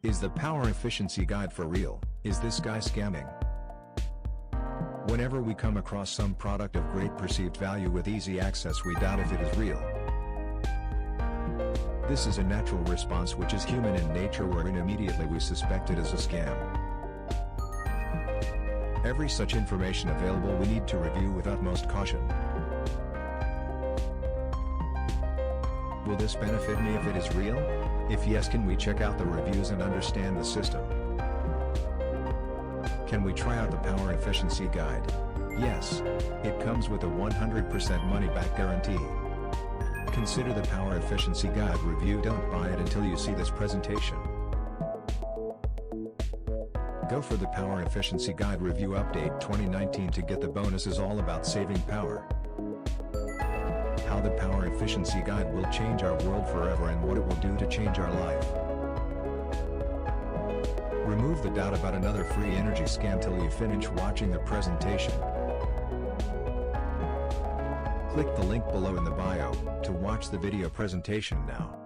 Is the power efficiency guide for real? Is this guy scamming? Whenever we come across some product of great perceived value with easy access, we doubt if it is real. This is a natural response which is human in nature, wherein immediately we suspect it as a scam. Every such information available we need to review with utmost caution. Will this benefit me if it is real? If yes, can we check out the reviews and understand the system? Can we try out the power efficiency guide? Yes. It comes with a 100% money-back guarantee. Consider the power efficiency guide review. Don't buy it until you see this presentation. Go for the power efficiency guide review update 2019 to get the bonuses all about saving power. How the power efficiency guide will change our world forever and what it will do to change our life. Remove the doubt about another free energy scam till you finish watching the presentation. Click the link below in the bio to watch the video presentation now.